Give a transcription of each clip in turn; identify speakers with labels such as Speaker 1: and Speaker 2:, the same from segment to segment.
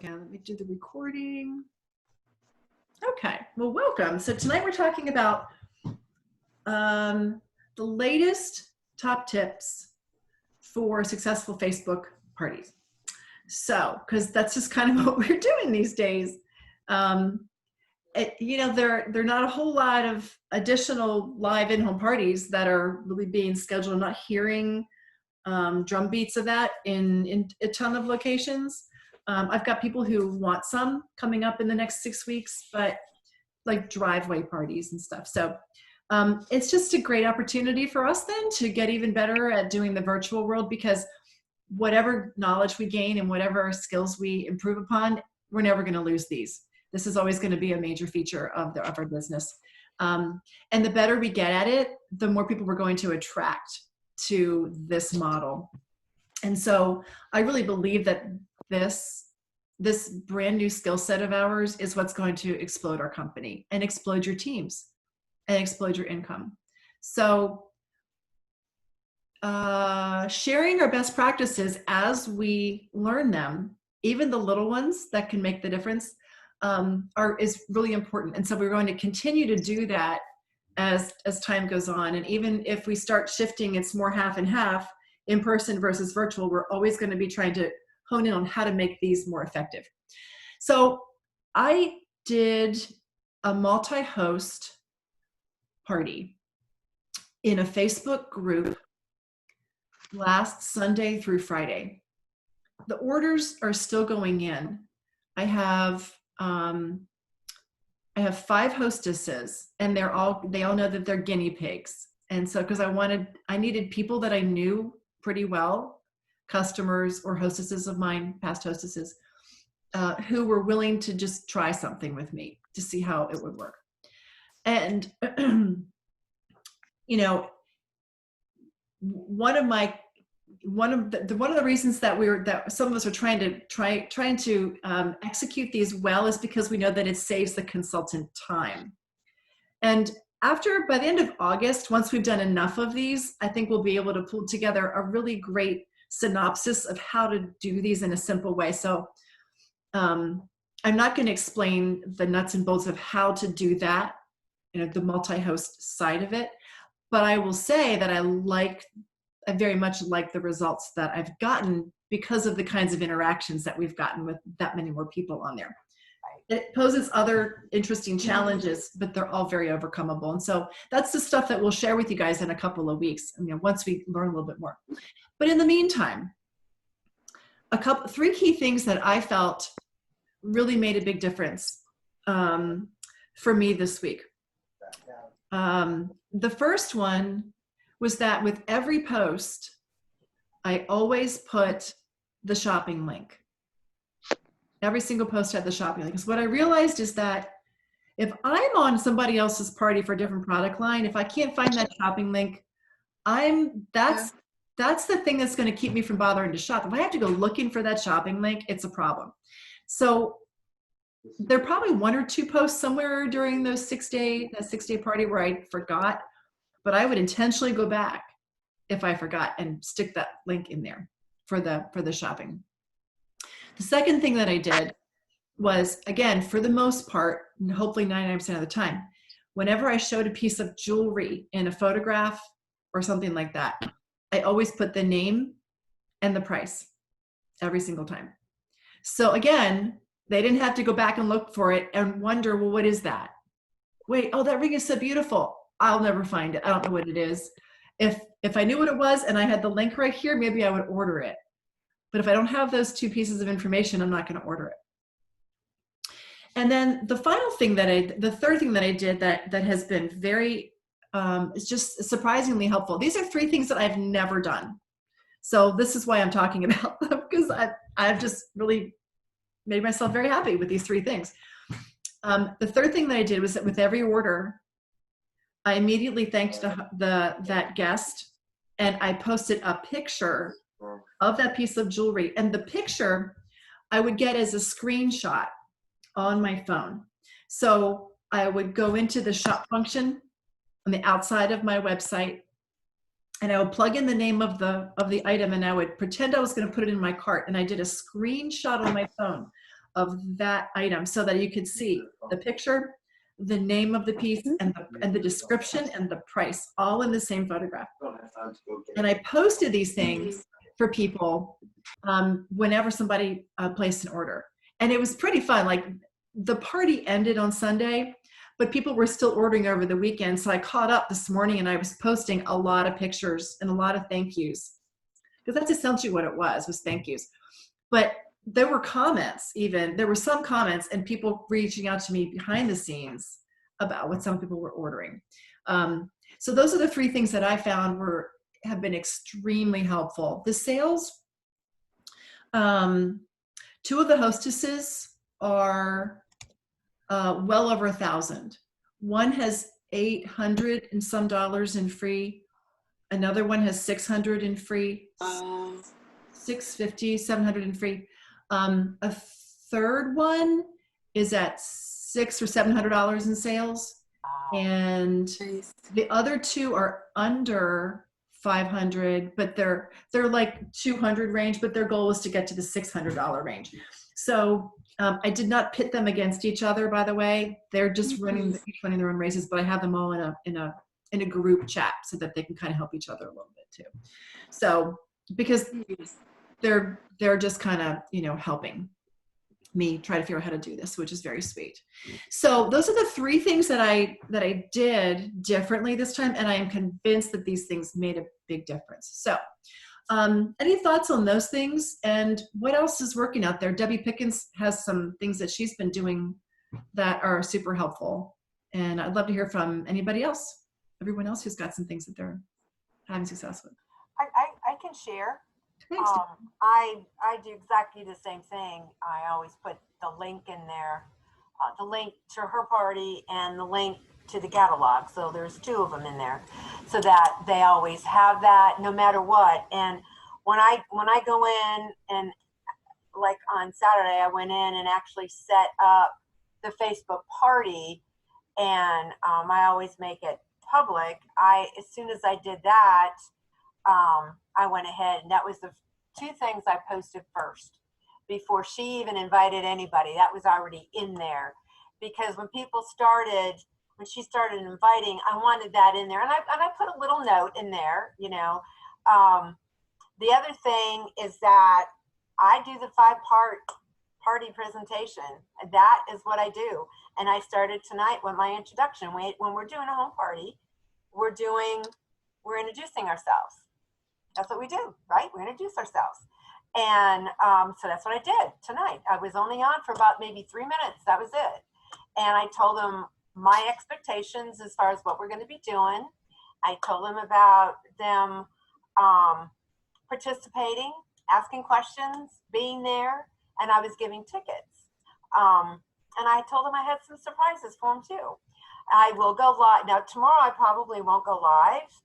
Speaker 1: Okay, let me do the recording. Okay, well, welcome. So tonight we're talking about the latest top tips for successful Facebook parties. So, because that's just kind of what we're doing these days. You know, there are not a whole lot of additional live in-home parties that are really being scheduled. I'm not hearing drum beats of that in a ton of locations. I've got people who want some coming up in the next 6 weeks, but like driveway parties and stuff. So it's just a great opportunity for us then to get even better at doing the virtual world, because whatever knowledge we gain and whatever skills we improve upon, we're never going to lose these. This is always going to be a major feature of our business. And the better we get at it, the more people we're going to attract to this model. And so I really believe that this brand new skill set of ours is what's going to explode our company and explode your teams and explode your income. So sharing our best practices as we learn them, even the little ones that can make the difference, is really important. And so we're going to continue to do that as time goes on. And even if we start shifting, it's more half and half, in person versus virtual, we're always going to be trying to hone in on how to make these more effective. So I did a multi-host party in a Facebook group last Sunday through Friday. The orders are still going in. I have 5 hostesses, and they all know that they're guinea pigs. And so, because I needed people that I knew pretty well, customers or hostesses of mine, past hostesses, who were willing to just try something with me to see how it would work. And you know, one of the reasons that some of us are trying to execute these well is because we know that it saves the consultant time. And by the end of August, once we've done enough of these, I think we'll be able to pull together a really great synopsis of how to do these in a simple way. So I'm not going to explain the nuts and bolts of how to do that, the multi-host side of it, but I will say that I very much like the results that I've gotten because of the kinds of interactions that we've gotten with that many more people on there. It poses other interesting challenges, but they're all very overcomable. And so that's the stuff that we'll share with you guys in a couple of weeks, once we learn a little bit more. But in the meantime, 3 key things that I felt really made a big difference for me this week. The first one was that with every post, I always put the shopping link. Every single post had the shopping link. Because what I realized is that if I'm on somebody else's party for a different product line, if I can't find that shopping link, that's the thing that's going to keep me from bothering to shop. If I have to go looking for that shopping link, it's a problem. So there are probably 1 or 2 posts somewhere during that 6-day party where I forgot, but I would intentionally go back if I forgot and stick that link in there for the shopping. The second thing that I did was, again, for the most part, and hopefully 99% of the time, whenever I showed a piece of jewelry in a photograph or something like that, I always put the name and the price every single time. So again, they didn't have to go back and look for it and wonder, well, what is that? Wait, oh, that ring is so beautiful. I'll never find it. I don't know what it is. If I knew what it was and I had the link right here, maybe I would order it. But if I don't have those 2 pieces of information, I'm not going to order it. And then the third thing that I did that has been very, it's just surprisingly helpful. These are 3 things that I've never done. So this is why I'm talking about them, because I've just really made myself very happy with these 3 things. The third thing that I did was that with every order, I immediately thanked that guest, and I posted a picture of that piece of jewelry. And the picture I would get as a screenshot on my phone. So I would go into the shop function on the outside of my website, and I would plug in the name of the item, and I would pretend I was going to put it in my cart. And I did a screenshot on my phone of that item so that you could see the picture, the name of the piece, and the description and the price all in the same photograph. And I posted these things for people whenever somebody placed an order. And it was pretty fun. Like the party ended on Sunday, but people were still ordering over the weekend. So I caught up this morning and I was posting a lot of pictures and a lot of thank yous, because that's essentially what it was thank yous. But there were comments, there were some comments and people reaching out to me behind the scenes about what some people were ordering. So those are the three things that I found have been extremely helpful. The sales, two of the hostesses are well over 1,000. One has $800 and some dollars in free. Another one has $600 in free. $650, $700 in free. A third one is at $600 or $700 in sales, and the other two are under 500, but they're like 200 range, but their goal is to get to the $600 range. So I did not pit them against each other, by the way. They're just each running their own races, but I have them all in a group chat so that they can kind of help each other a little bit too. So because they're just kind of, helping me try to figure out how to do this, which is very sweet. So those are the three things that I did differently this time, and I am convinced that these things made a big difference. So any thoughts on those things, and what else is working out there? Debbie Pickens has some things that she's been doing that are super helpful, and I'd love to hear from anybody else, everyone else who's got some things that they're having success with.
Speaker 2: I can share.
Speaker 1: Thanks.
Speaker 2: I do exactly the same thing. I always put the link in there, the link to her party and the link to the catalog. So there's two of them in there, so that they always have that no matter what. And when I go in, and like on Saturday, I went in and actually set up the Facebook party, and I always make it public. As soon as I did that, I went ahead, and that was the two things I posted first before she even invited anybody. That was already in there, because when she started inviting, I wanted that in there, and I put a little note in there. The other thing is that I do the 5-part party presentation. That is what I do, and I started tonight with my introduction. When we're doing a home party, we're introducing ourselves. That's what we do, right? We introduce ourselves. And so that's what I did tonight. I was only on for about maybe 3 minutes. That was it. And I told them my expectations as far as what we're going to be doing. I told them about them participating, asking questions, being there, and I was giving tickets. And I told them I had some surprises for them too. I will go live. Now, tomorrow I probably won't go live,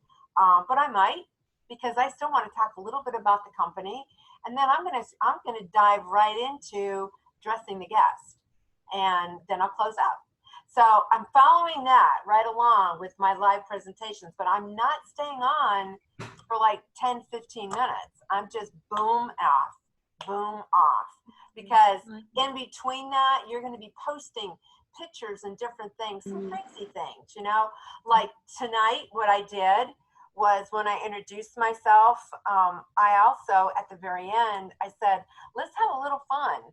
Speaker 2: but I might, because I still want to talk a little bit about the company, and then I'm gonna dive right into dressing the guest, and then I'll close out. So I'm following that right along with my live presentations, but I'm not staying on for like 10, 15 minutes. I'm just boom off, because in between that, you're going to be posting pictures and different things, some crazy things, like tonight, what I did was when I introduced myself, I also, at the very end, I said, let's have a little fun.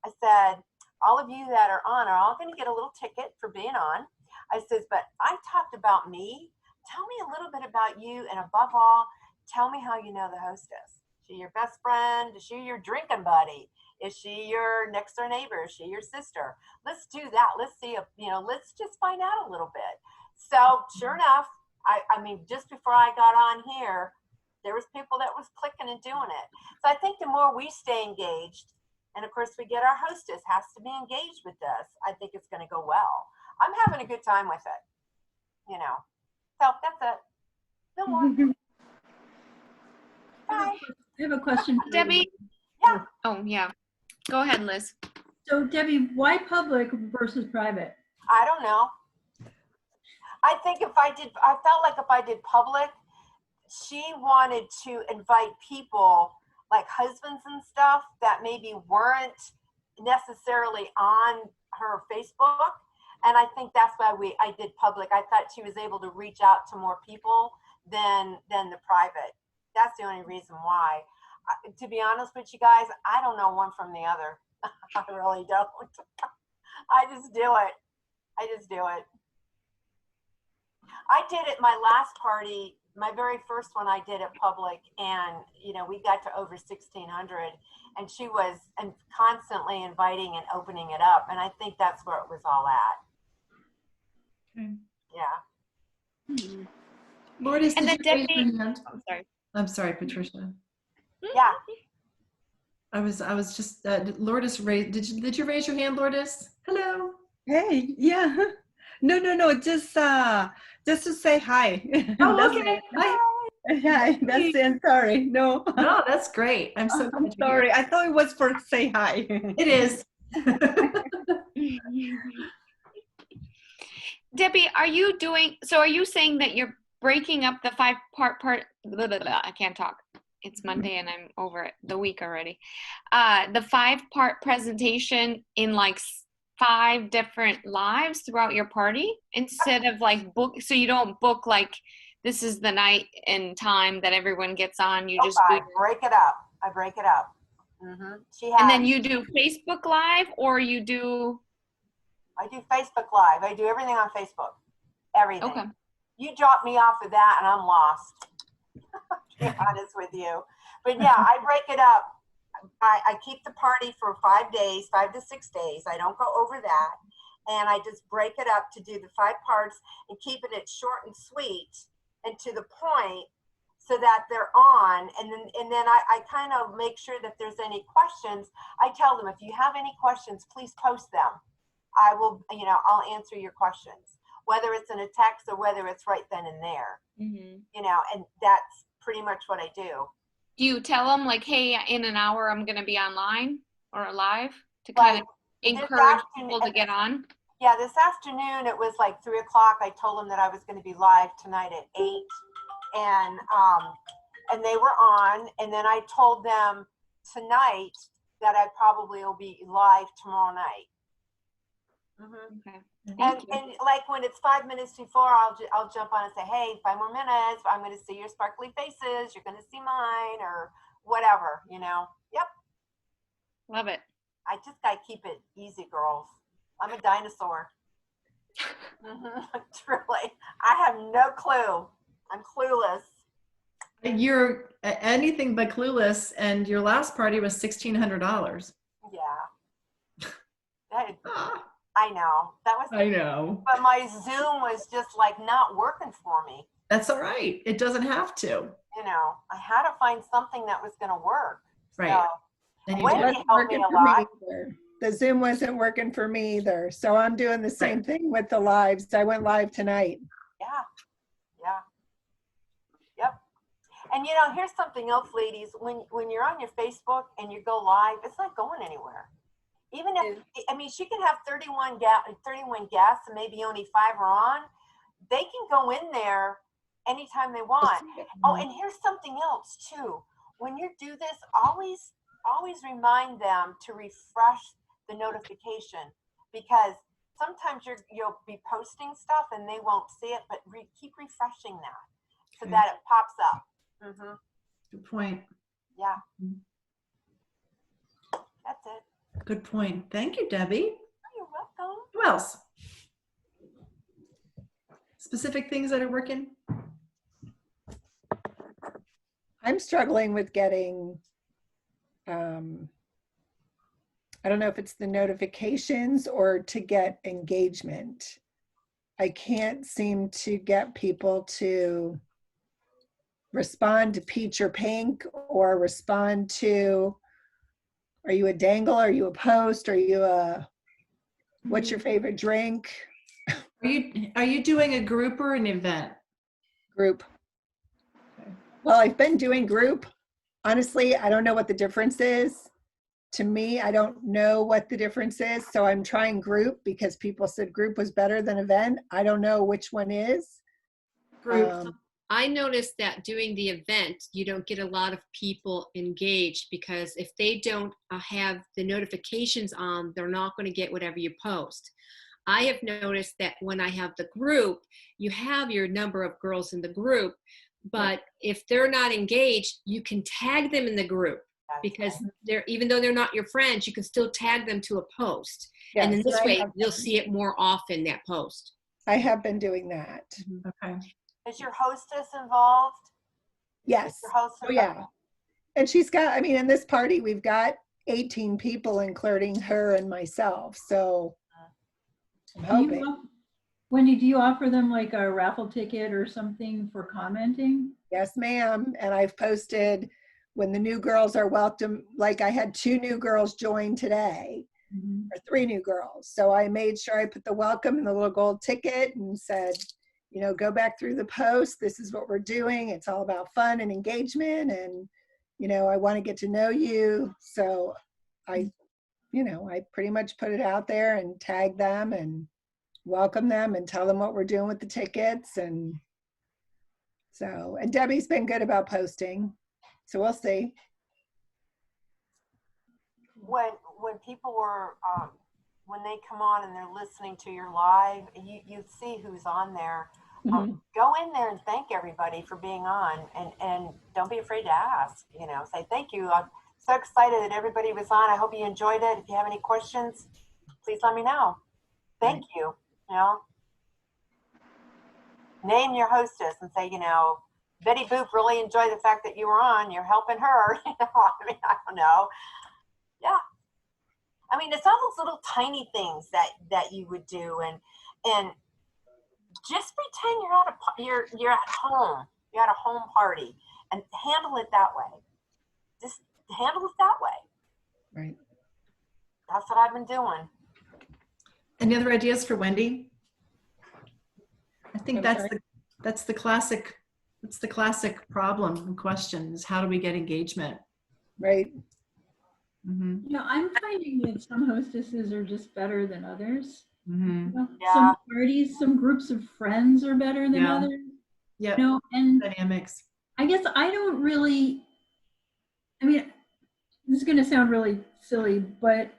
Speaker 2: I said, all of you that are on are all going to get a little ticket for being on. I says, but I talked about me. Tell me a little bit about you, and above all, tell me how you know the hostess. Is she your best friend? Is she your drinking buddy? Is she your next door neighbor? Is she your sister? Let's do that. Let's see let's just find out a little bit. So sure enough, I mean, just before I got on here, there was people that was clicking and doing it. So I think the more we stay engaged, and of course we get our hostess has to be engaged with this, I think it's going to go well. I'm having a good time with it, So that's it. No more. Bye.
Speaker 3: I have a question.
Speaker 4: Debbie?
Speaker 2: Yeah.
Speaker 4: Oh, yeah. Go ahead, Liz.
Speaker 3: So Debbie, why public versus private?
Speaker 2: I don't know. I think I felt like if I did public, she wanted to invite people like husbands and stuff that maybe weren't necessarily on her Facebook. And I think that's why I did public. I thought she was able to reach out to more people than the private. That's the only reason why. To be honest with you guys, I don't know one from the other. I really don't. I just do it. I did it my last party, my very first one I did at public, and we got to over 1,600, and she was constantly inviting and opening it up, and I think that's where it was all at.
Speaker 1: Okay.
Speaker 2: Yeah.
Speaker 1: Lourdes,
Speaker 4: And
Speaker 1: did
Speaker 4: then
Speaker 1: you raise
Speaker 4: Debbie,
Speaker 1: your hand?
Speaker 4: I'm sorry.
Speaker 1: I'm sorry, Patricia.
Speaker 2: Yeah.
Speaker 1: I was just Lourdes raised. Did you raise your hand, Lourdes? Hello.
Speaker 5: Hey, yeah. No, just to say hi.
Speaker 1: Oh,
Speaker 5: That's
Speaker 1: okay.
Speaker 5: it.
Speaker 1: Hi.
Speaker 5: Hi, that's it. Sorry. No.
Speaker 1: No, that's great. I'm so
Speaker 5: I'm
Speaker 1: glad you're
Speaker 5: sorry.
Speaker 1: here.
Speaker 5: I thought it was for say hi.
Speaker 1: It is.
Speaker 4: Debbie, are you saying that you're breaking up the I can't talk. It's Monday and I'm over it, the week already. The 5-part presentation in like 5 different lives throughout your party instead of like book, so you don't book like this is the night and time that everyone gets on. You just do.
Speaker 2: I break it up. Mm-hmm.
Speaker 4: And then you do Facebook Live, or you do.
Speaker 2: I do Facebook Live. I do everything on Facebook. Everything.
Speaker 4: Okay.
Speaker 2: You drop me off of that and I'm lost. To be honest with you. But yeah, I break it up. I keep the party for 5 days, 5 to 6 days. I don't go over that. And I just break it up to do the 5 parts and keeping it short and sweet and to the point so that they're on. And then I kind of make sure that there's any questions. I tell them, if you have any questions, please post them. I will, I'll answer your questions, whether it's in a text or whether it's right then and there, and that's pretty much what I do.
Speaker 4: Do you tell them like, hey, in an hour I'm going to be online or live to kind of encourage people to get on?
Speaker 2: Yeah, this afternoon it was like 3 o'clock. I told them that I was going to be live tonight at 8, and they were on. And then I told them tonight that I probably will be live tomorrow night. Mm-hmm.
Speaker 4: Okay.
Speaker 2: And like when it's 5 minutes before, I'll jump on and say, hey, 5 more minutes. I'm going to see your sparkly faces. You're going to see mine or whatever, Yep.
Speaker 4: Love it.
Speaker 2: I just got to keep it easy, girls. I'm a dinosaur. Truly. I have no clue. I'm clueless.
Speaker 1: You're anything but clueless, and your last party was $1,600.
Speaker 2: Yeah. I know. That was.
Speaker 1: I know.
Speaker 2: But my Zoom was just like not working for me.
Speaker 1: That's all right. It doesn't have to.
Speaker 2: I had to find something that was going to work.
Speaker 1: Right.
Speaker 2: So,
Speaker 1: And
Speaker 2: Wendy helped me a lot.
Speaker 5: The Zoom wasn't working for me either. So I'm doing the same thing with the lives. I went live tonight.
Speaker 2: Yeah. Yep. And here's something else, ladies. When you're on your Facebook and you go live, it's not going anywhere. Even if, she can have 31 guests and maybe only 5 are on. They can go in there anytime they want. Oh, and here's something else too. When you do this, always remind them to refresh the notification, because sometimes you'll be posting stuff and they won't see it, but keep refreshing that so that it pops up. Mm-hmm.
Speaker 1: Good point.
Speaker 2: Yeah. That's it.
Speaker 1: Good point. Thank you, Debbie.
Speaker 2: You're welcome.
Speaker 1: Who else? Specific things that are working?
Speaker 5: I'm struggling with getting, I don't know if it's the notifications or to get engagement. I can't seem to get people to respond to peach or pink, or respond to, are you a dangle? Are you a post? Are you what's your favorite drink?
Speaker 1: Are you doing a group or an event?
Speaker 5: Group. Well, I've been doing group. Honestly, I don't know what the difference is. To me, I don't know what the difference is. So I'm trying group because people said group was better than event. I don't know which one is.
Speaker 1: Group.
Speaker 6: I noticed that doing the event, you don't get a lot of people engaged because if they don't have the notifications on, they're not going to get whatever you post. I have noticed that when I have the group, you have your number of girls in the group, but if they're not engaged, you can tag them in the group because they're, even though they're not your friends, you can still tag them to a post.
Speaker 5: Yes,
Speaker 6: and in this
Speaker 5: I
Speaker 6: way,
Speaker 5: have
Speaker 6: you'll
Speaker 5: been-
Speaker 6: see it more often, that post.
Speaker 5: I have been doing that.
Speaker 1: Okay.
Speaker 2: Is your hostess involved?
Speaker 5: Yes.
Speaker 2: Your host
Speaker 5: Oh, yeah. And she's got, I mean, in this party, we've got 18 people, including her and myself. So I'm hoping.
Speaker 3: Wendy, do you offer them like a raffle ticket or something for commenting?
Speaker 5: Yes, ma'am. And I've posted when the new girls are welcome. Like I had 2 new girls join today, or 3 new girls. So I made sure I put the welcome and the little gold ticket and said, you know, go back through the post. This is what we're doing. It's all about fun and engagement. And, you know, I want to get to know you. So I, you know, I pretty much put it out there and tag them and welcome them and tell them what we're doing with the tickets. And so, and Debbie's been good about posting. So we'll see.
Speaker 2: When people were when they come on and they're listening to your live, you see who's on there. Go in there and thank everybody for being on, and don't be afraid to ask. You know, say thank you. I'm so excited that everybody was on. I hope you enjoyed it. If you have any questions, please let me know. Thank you. You know, name your hostess and say, you know, Betty Boop really enjoyed the fact that you were on. You're helping her. You know, I mean, I don't know. Yeah. I mean, it's all those little tiny things that you would do, and just pretend you're at home. You're at a home party, and handle it that way. Just handle it that way.
Speaker 5: Right.
Speaker 2: That's what I've been doing.
Speaker 1: Any other ideas for Wendy? I think
Speaker 3: I'm
Speaker 1: that's
Speaker 3: sorry?
Speaker 1: the classic. It's the classic problem and question is how do we get engagement?
Speaker 5: Right.
Speaker 1: Mm-hmm.
Speaker 3: You know, I'm finding that some hostesses are just better than others.
Speaker 1: Mm-hmm.
Speaker 3: You know,
Speaker 2: Yeah.
Speaker 3: some parties, some groups of friends are better than
Speaker 1: Yeah.
Speaker 3: others.
Speaker 1: Yep.
Speaker 3: You know, and
Speaker 1: Dynamics.
Speaker 3: I guess I don't really, I mean, this is going to sound really silly, but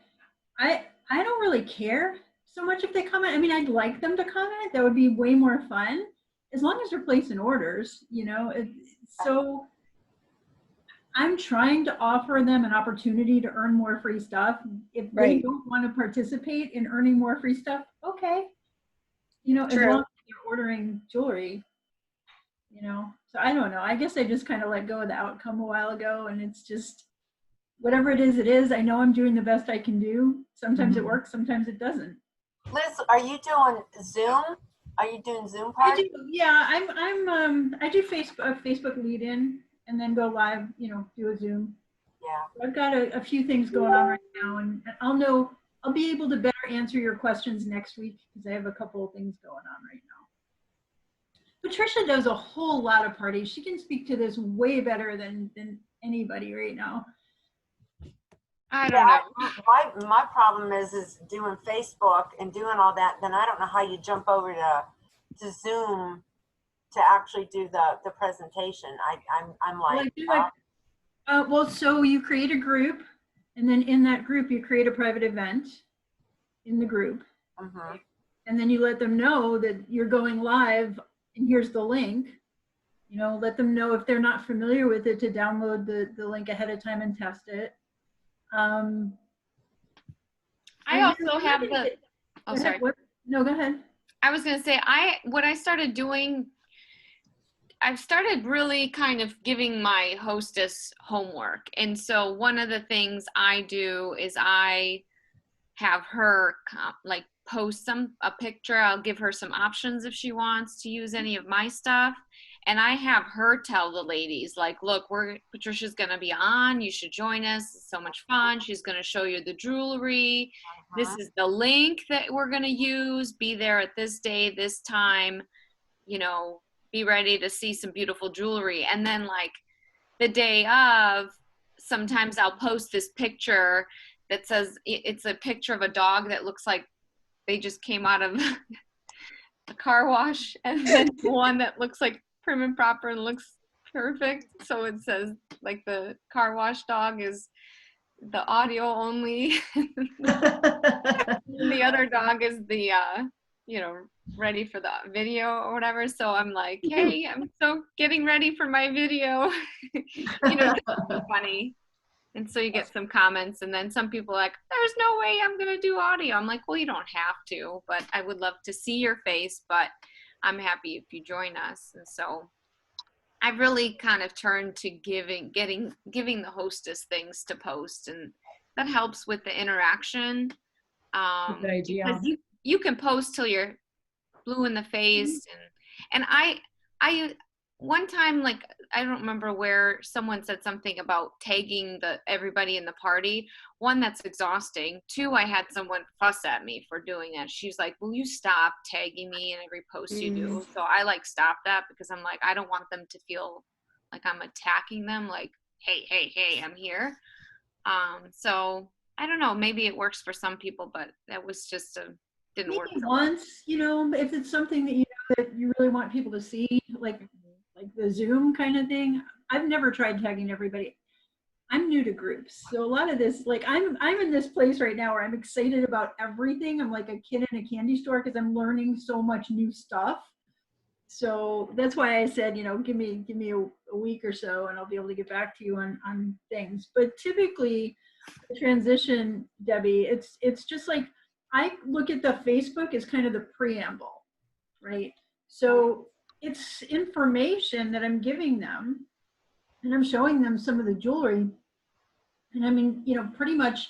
Speaker 3: I don't really care so much if they comment. I mean, I'd like them to comment. That would be way more fun as long as they're placing orders, you know. So I'm trying to offer them an opportunity to earn more free stuff. If they
Speaker 5: Right.
Speaker 3: don't want to participate in earning more free stuff, okay. You know, as
Speaker 5: True.
Speaker 3: long as they're ordering jewelry, you know. So I don't know. I guess I just kind of let go of the outcome a while ago, and it's just whatever it is, it is. I know I'm doing the best I can do. Sometimes it
Speaker 1: Mhm.
Speaker 3: works, sometimes it doesn't.
Speaker 2: Liz, are you doing Zoom? Are you doing Zoom
Speaker 3: I
Speaker 2: parties?
Speaker 3: do, yeah. I do Facebook lead in and then go live. You know, do a Zoom.
Speaker 2: Yeah.
Speaker 3: I've got a few things going on right now, and I'll be able to better answer your questions next week because I have a couple of things going on right now. Patricia does a whole lot of parties. She can speak to this way better than anybody right now.
Speaker 4: I don't know.
Speaker 2: My problem is doing Facebook and doing all that. Then I don't know how you jump over to Zoom to actually do the presentation. I'm like,
Speaker 3: Well, so you create a group, and then in that group you create a private event in the group, and then you let them know that you're going live, and here's the link. You know, let them know if they're not familiar with it to download the link ahead of time and test it.
Speaker 4: I also have the. Oh, sorry.
Speaker 3: No, go ahead.
Speaker 4: I was going to say, what I started doing, I've started really kind of giving my hostess homework. And so one of the things I do is I have her like post a picture. I'll give her some options if she wants to use any of my stuff. And I have her tell the ladies, like, look, Patricia's going to be on. You should join us. It's so much fun. She's going to show you the jewelry. This is the link that we're going to use. Be there at this day, this time, you know, be ready to see some beautiful jewelry. And then like the day of, sometimes I'll post this picture that says it's a picture of a dog that looks like they just came out of a car wash, and then one that looks like prim and proper and looks perfect. So it says like the car wash dog is the audio only. And the other dog is the ready for the video or whatever. So I'm like, hey, I'm so getting ready for my video. Just to be funny. And so you get some comments, and then some people are like, there's no way I'm gonna do audio. I'm like, well, you don't have to, but I would love to see your face, but I'm happy if you join us. And so I've really kind of turned to giving the hostess things to post, and that helps with the interaction.
Speaker 1: Good idea.
Speaker 4: Because you can post till you're blue in the face, and I one time, like, I don't remember where someone said something about tagging everybody in the party. One, that's exhausting. Two, I had someone fuss at me for doing that. She's like, will you stop tagging me in every post you do? So I stopped that, because I'm like, I don't want them to feel like I'm attacking them, like, hey, I'm here. So I don't know, maybe it works for some people, but that was just didn't
Speaker 3: Maybe
Speaker 4: work.
Speaker 3: once, if it's something that that you really want people to see, like the Zoom kind of thing. I've never tried tagging everybody. I'm new to groups, so a lot of this, like, I'm in this place right now where I'm excited about everything. I'm like a kid in a candy store, because I'm learning so much new stuff. So that's why I said, give me a week or so, and I'll be able to get back to you on things. But typically, the transition, Debbie, it's just like, I look at the Facebook as kind of the preamble, right? So it's information that I'm giving them, and I'm showing them some of the jewelry, and I mean, pretty much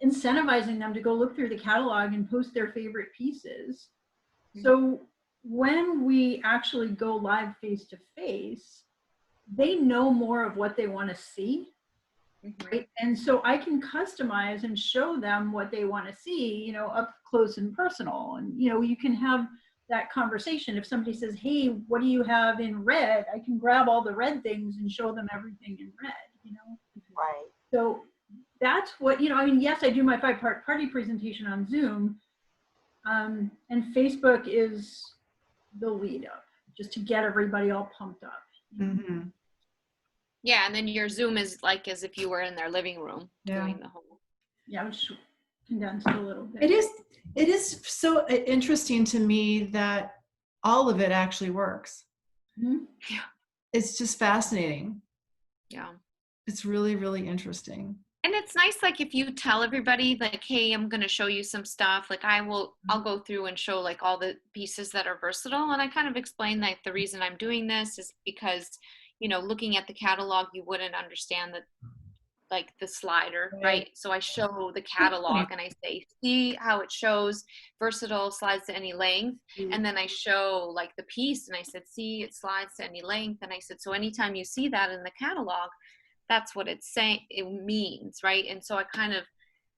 Speaker 3: incentivizing them to go look through the catalog and post their favorite pieces. So when we actually go live face to face, they know more of what they want to see. Right? And so I can customize and show them what they want to see, up close and personal. And, you can have that conversation. If somebody says, hey, what do you have in red? I can grab all the red things and show them everything in red,
Speaker 2: Right.
Speaker 3: So that's what, yes, I do my 5-part party presentation on Zoom. And Facebook is the lead up, just to get everybody all pumped up.
Speaker 1: Mm-hmm.
Speaker 4: Yeah, and then your Zoom is like as if you were in their living room doing the whole.
Speaker 3: Yeah, I was condensed a little bit.
Speaker 1: It is so interesting to me that all of it actually works.
Speaker 3: Mm-hmm.
Speaker 4: Yeah.
Speaker 1: It's just fascinating.
Speaker 4: Yeah.
Speaker 1: It's really, really interesting.
Speaker 4: And it's nice, like, if you tell everybody, like, hey, I'm going to show you some stuff, like, I'll go through and show, like, all the pieces that are versatile. And I kind of explain, like, the reason I'm doing this is because, looking at the catalog, you wouldn't understand the slider, right? So I show the catalog and I say, see how it shows versatile, slides to any length. And then I show, like, the piece, and I said, see, it slides to any length. And I said, so anytime you see that in the catalog, that's what it's saying, it means, right? And so I kind of,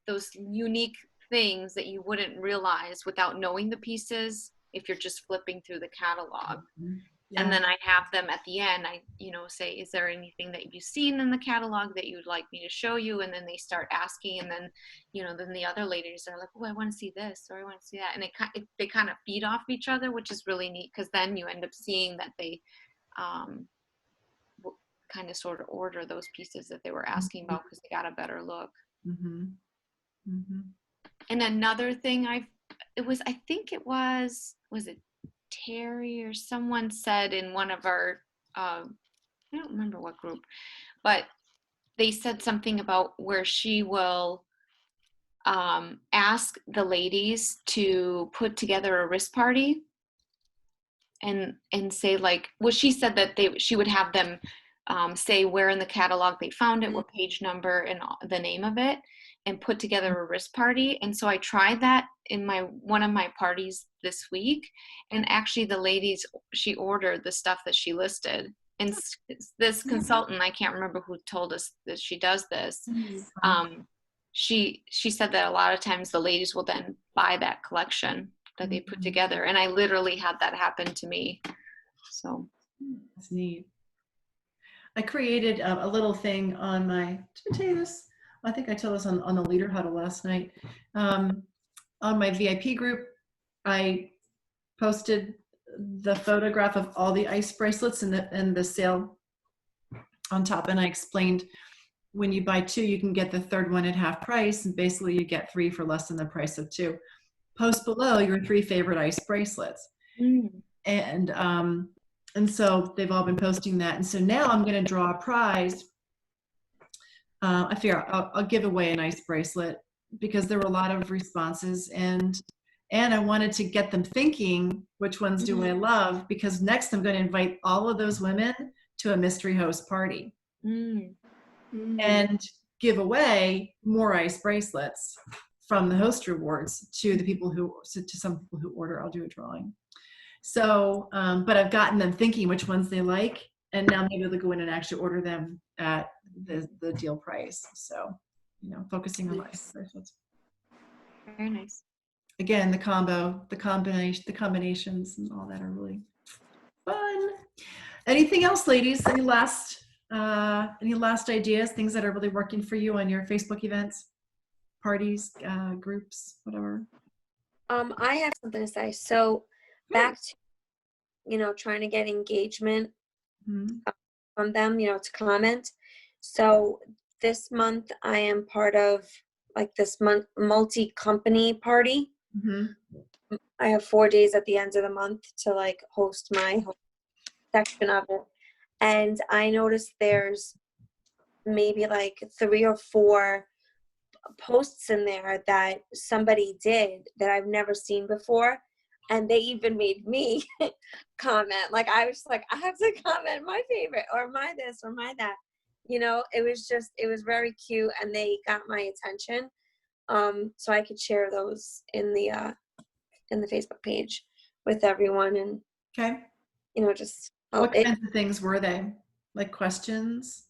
Speaker 4: those unique things that you wouldn't realize without knowing the pieces if you're just flipping through the catalog. Yeah. And then I have them at the end, I say, is there anything that you've seen in the catalog that you'd like me to show you? And then they start asking, and then then the other ladies are like, oh, I want to see this, or I want to see that. And they kind of feed off each other, which is really neat, because then you end up seeing that they kind of sort of order those pieces that they were asking about, because they got a better look.
Speaker 1: Mm-hmm. Mm-hmm.
Speaker 4: And another thing I think it was it Terry or someone said in one of our, I don't remember what group, but they said something about where she will ask the ladies to put together a wrist party and say, like, well, she said that she would have them say where in the catalog they found it, what page number, and the name of it, and put together a wrist party. And so I tried that in one of my parties this week, and actually the ladies, she ordered the stuff that she listed. And this consultant, I can't remember who told us that she does this, she said that a lot of times the ladies will then buy that collection that they put together. And I literally had that happen to me. So
Speaker 1: that's neat. I created a little thing on my, did I tell you this? I think I told this on the leader huddle last night. On my VIP group, I posted the photograph of all the ice bracelets and the sale on top. And I explained when you buy 2, you can get the third one at half price. And basically you get 3 for less than the price of 2. Post below your 3 favorite ice bracelets. And so they've all been posting that. And so now I'm going to draw a prize. I figure I'll give away an ice bracelet because there were a lot of responses, and I wanted to get them thinking, which ones do I love? Because next I'm going to invite all of those women to a mystery host party and give away more ice bracelets from the host rewards to the people to some people who order. I'll do a drawing. So, but I've gotten them thinking which ones they like, and now maybe they'll go in and actually order them at the deal price. So, focusing on ice bracelets.
Speaker 4: Very nice.
Speaker 1: Again, the combinations and all that are really fun. Anything else, ladies? Any last ideas, things that are really working for you on your Facebook events, parties, groups, whatever?
Speaker 7: I have something to say. So back to, trying to get engagement from them, to comment. So this month I am part of like this multi-company party. I have 4 days at the end of the month to like host my whole section of it. And I noticed there's maybe like 3 or 4 posts in there that somebody did that I've never seen before. And they even made me comment. Like I was like, I have to comment my favorite or my this or my that. It was very cute, and they got my attention. So I could share those in the Facebook page with everyone, and just
Speaker 1: what kinds of things were they? Like questions?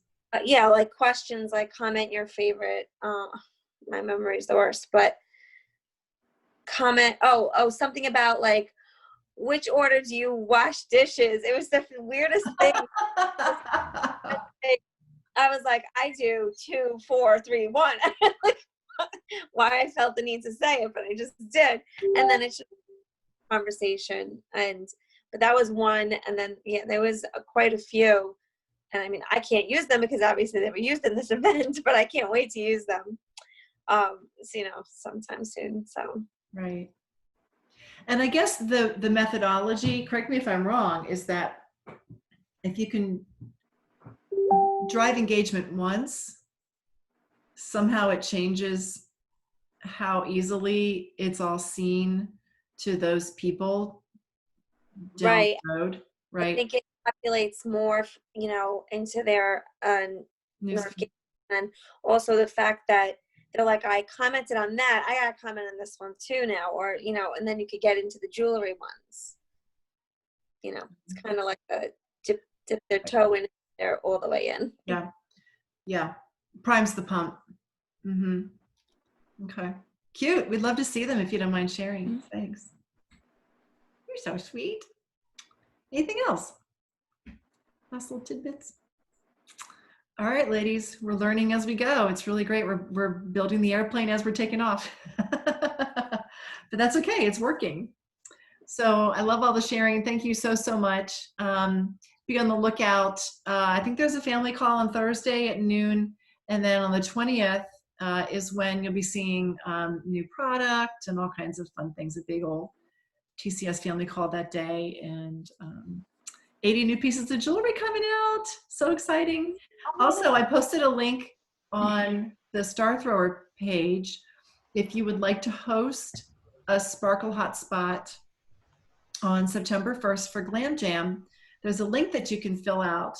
Speaker 7: Yeah, like questions, like comment your favorite. My memory's the worst, but comment. Oh, something about like, which order do you wash dishes? It was the weirdest thing. I was like, I do 2, 4, 3, 1. Like, why I felt the need to say it, but I just did. And then it's just conversation. But that was one. And then, there was quite a few. And I mean, I can't use them because obviously they were used in this event, but I can't wait to use them, sometime soon. So.
Speaker 1: Right. And I guess the methodology, correct me if I'm wrong, is that if you can drive engagement once, somehow it changes how easily it's all seen to those people down the road, right?
Speaker 7: I think it populates more, into their notification. And also the fact that they're like, I commented on that, I got to comment on this one too now, or, and then you could get into the jewelry ones. It's kind of like a dip their toe in there all the way in.
Speaker 1: Yeah. Primes the pump. Okay. Cute. We'd love to see them if you don't mind sharing. Thanks. You're so sweet. Anything else? Last little tidbits. All right, ladies, we're learning as we go. It's really great. We're building the airplane as we're taking off. But that's okay. It's working. So I love all the sharing. Thank you so much. Be on the lookout. I think there's a family call on Thursday at noon. And then on the 20th is when you'll be seeing new product and all kinds of fun things, a big old TCS family call that day. And 80 new pieces of jewelry coming out. So exciting. Also, I posted a link on the Star Thrower page. If you would like to host a Sparkle Hotspot on September 1st for Glam Jam, there's a link that you can fill out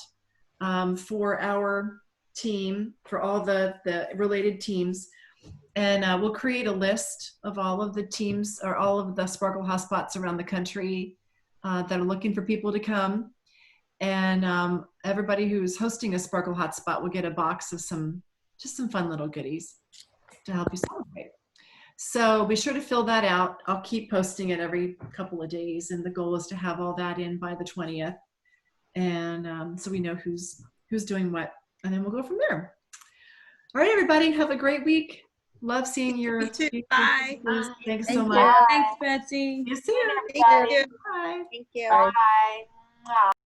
Speaker 1: for our team, for all the related teams. And we'll create a list of all of the teams or all of the Sparkle Hotspots around the country that are looking for people to come. And everybody who's hosting a Sparkle Hotspot will get a box of some fun little goodies to help you celebrate. So be sure to fill that out. I'll keep posting it every couple of days, and the goal is to have all that in by the 20th. And so we know who's doing what, and then we'll go from there. All right, everybody, have a great week. Love seeing your
Speaker 8: You too.
Speaker 1: future
Speaker 8: Bye.
Speaker 1: faces. Thanks so
Speaker 5: Thank
Speaker 1: much.
Speaker 5: you.
Speaker 2: Bye.
Speaker 3: Thanks, Betsy.
Speaker 1: You see you.
Speaker 2: Everybody.
Speaker 1: Bye.
Speaker 7: Thank you.
Speaker 2: Bye. Mwah.